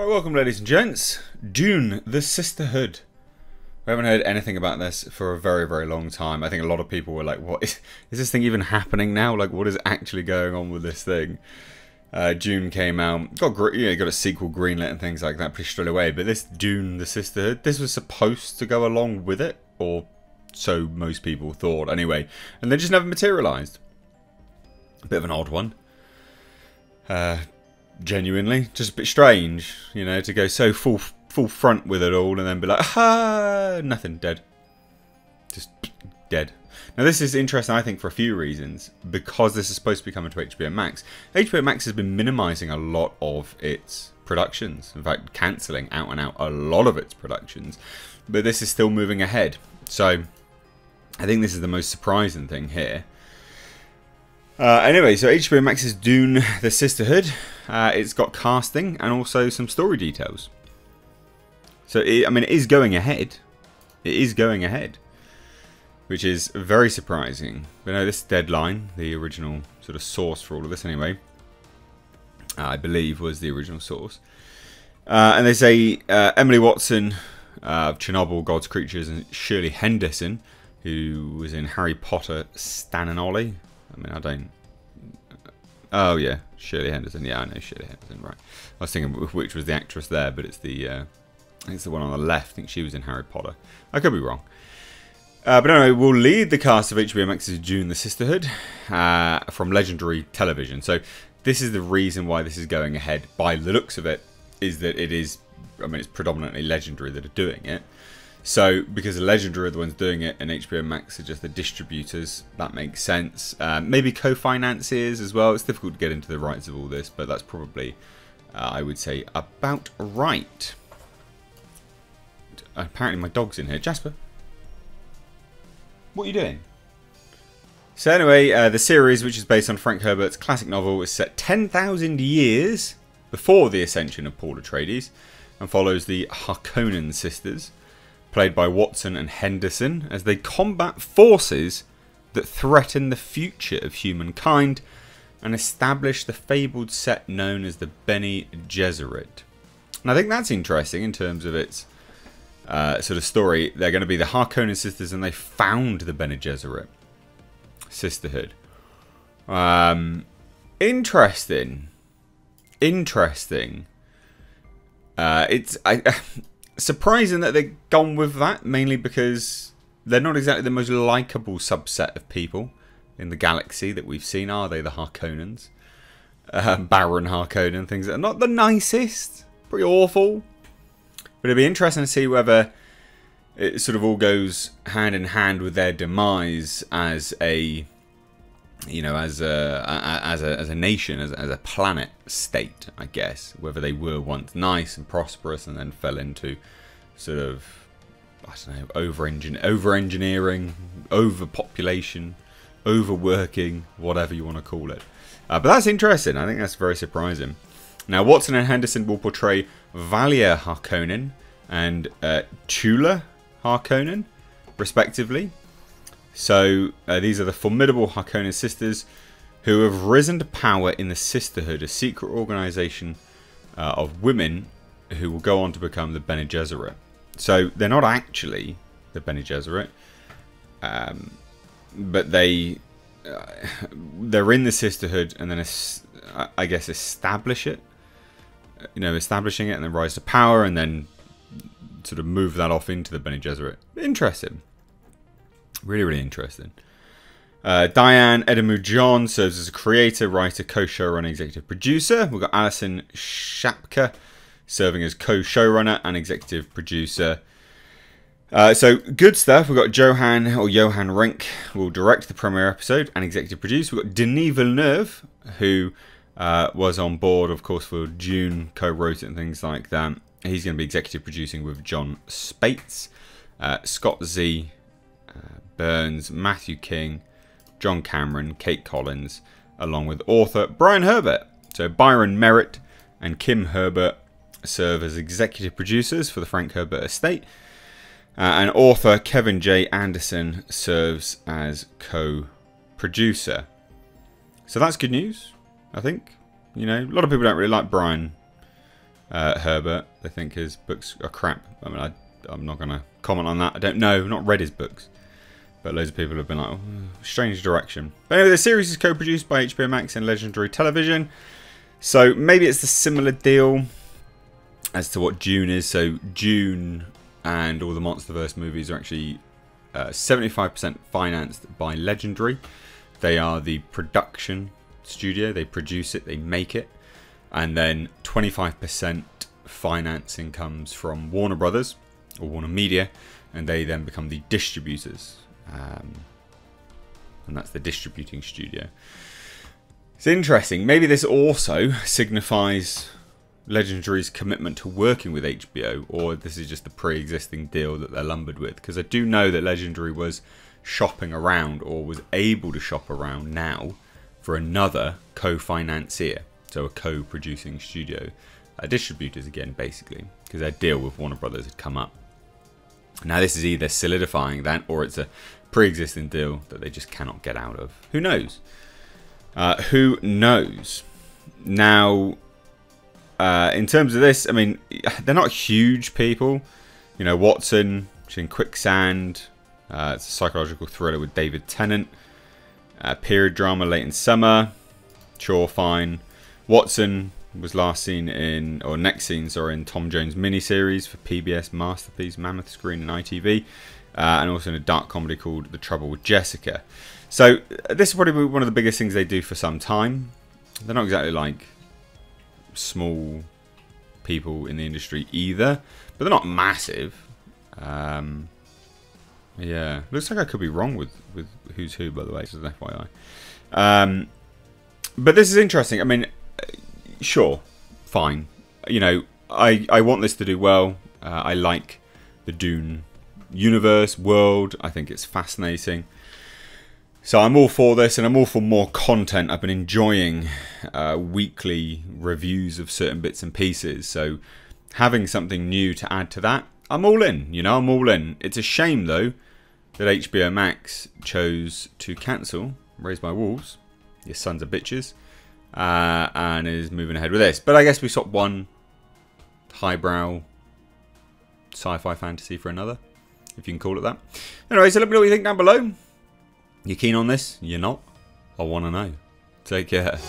Right, welcome ladies and gents. Dune, the Sisterhood. We haven't heard anything about this for a very, very long time. I think a lot of people were like, what is this thing even happening now? Like, what is actually going on with this thing? Dune came out, got a sequel greenlit and things like that pretty straight away. But this Dune, the Sisterhood, this was supposed to go along with it, or so most people thought anyway. And they just never materialised. A bit of an odd one. Genuinely, just a bit strange, you know, to go so full front with it all and then be like, ah, nothing, dead. Just dead. Now this is interesting, I think, for a few reasons. Because this is supposed to be coming to HBO Max. HBO Max has been minimising a lot of its productions. In fact, cancelling out and out a lot of its productions. But this is still moving ahead. So, I think this is the most surprising thing here. Anyway, so HBO Max's Dune, the Sisterhood. It's got casting and also some story details. So, it is going ahead. It is going ahead. Which is very surprising. But no, this Deadline, the original sort of source for all of this anyway, I believe was the original source. And they say Emily Watson of Chernobyl, God's Creatures, and Shirley Henderson, who was in Harry Potter, Stan and Ollie. I don't... Oh, yeah. Shirley Henderson. Yeah, I know Shirley Henderson, right. I was thinking which was the actress there, but it's the... I think it's the one on the left. I think she was in Harry Potter. I could be wrong. But anyway, we'll lead the cast of HBO Max's Dune, the Sisterhood from Legendary Television. So this is the reason why this is going ahead, by the looks of it, is that it is... it's predominantly Legendary that are doing it. So, because Legendary are the ones doing it and HBO Max are just the distributors, that makes sense. Maybe co-financiers as well. It's difficult to get into the rights of all this, but that's probably, I would say, about right. Apparently my dog's in here. Jasper, what are you doing? So anyway, the series, which is based on Frank Herbert's classic novel, is set 10,000 years before the ascension of Paul Atreides and follows the Harkonnen sisters, played by Watson and Henderson, as they combat forces that threaten the future of humankind and establish the fabled set known as the Bene Gesserit. And I think that's interesting in terms of its sort of story. They're going to be the Harkonnen sisters, and they found the Bene Gesserit Sisterhood. Interesting. It's... surprising that they've gone with that, mainly because they're not exactly the most likeable subset of people in the galaxy that we've seen, are they? The Harkonnens. Baron Harkonnen, things that are not the nicest. Pretty awful. But it'd be interesting to see whether it sort of all goes hand in hand with their demise as a... as a nation, as a planet state, I guess. Whether they were once nice and prosperous and then fell into sort of, I don't know, over-engineering, overpopulation, overworking, whatever you want to call it. But that's interesting. I think that's very surprising. Now, Watson and Henderson will portray Valia Harkonnen and Tula Harkonnen, respectively. So, these are the formidable Harkonnen sisters who have risen to power in the Sisterhood, a secret organisation of women who will go on to become the Bene Gesserit. So, they're not actually the Bene Gesserit, but they're in the Sisterhood and then, I guess, establish it. Establishing it and then rise to power and then sort of move that off into the Bene Gesserit. Interesting. Really, really interesting. Diane Edamu-John serves as a creator, writer, co-showrunner, executive producer. We've got Alison Shapka serving as co-showrunner and executive producer. So, good stuff. We've got Johan Rink will direct the premiere episode and executive produce. We've got Denis Villeneuve, who was on board, of course, for Dune, co-wrote it and things like that. He's going to be executive producing with John Spates, Scott Z. Burns, Matthew King, John Cameron, Kate Collins, along with author Brian Herbert. So Byron Merritt and Kim Herbert serve as executive producers for the Frank Herbert estate. And author Kevin J. Anderson serves as co-producer. So that's good news, I think. A lot of people don't really like Brian Herbert. They think his books are crap. I mean, I'm not going to comment on that. I don't know. I've not read his books. But loads of people have been like, oh, strange direction. But anyway, the series is co-produced by HBO Max and Legendary Television. So maybe it's a similar deal as to what Dune is. So Dune and all the MonsterVerse movies are actually 75% financed by Legendary. They are the production studio. They produce it, they make it. And then 25% financing comes from Warner Brothers or Warner Media. And they then become the distributors. And that's the distributing studio. It's interesting. Maybe this also signifies Legendary's commitment to working with HBO, or this is just the pre-existing deal that they're lumbered with. Because I do know that Legendary was shopping around, or was able to shop around now, for another co-financier. So a co-producing studio. Distributors again, basically. Because their deal with Warner Brothers had come up. Now this is either solidifying that, or it's a pre-existing deal that they just cannot get out of. Who knows? Who knows? Now, in terms of this, I mean, they're not huge people. You know, Watson, she's in Quicksand. It's a psychological thriller with David Tennant. Period drama late in summer. Sure, fine. Watson was last seen in, or next seen, sorry, in Tom Jones miniseries for PBS Masterpiece, Mammoth Screen and ITV. And also in a dark comedy called The Trouble with Jessica. So this is probably one of the biggest things they do for some time. They're not exactly like small people in the industry either, but they're not massive. Yeah, looks like I could be wrong with who's who, by the way, just an FYI. But this is interesting. I mean, sure, fine. You know, I want this to do well. I like the Dune universe, world. I think it's fascinating. So I'm all for this, and I'm all for more content. I've been enjoying weekly reviews of certain bits and pieces. So having something new to add to that, I'm all in. You know, I'm all in. It's a shame, though, that HBO Max chose to cancel Raised by Wolves, your sons of bitches, and is moving ahead with this. But I guess we swapped one highbrow sci-fi fantasy for another, if you can call it that. Anyway, so let me know what you think down below. You keen on this? You're not? I want to know. Take care.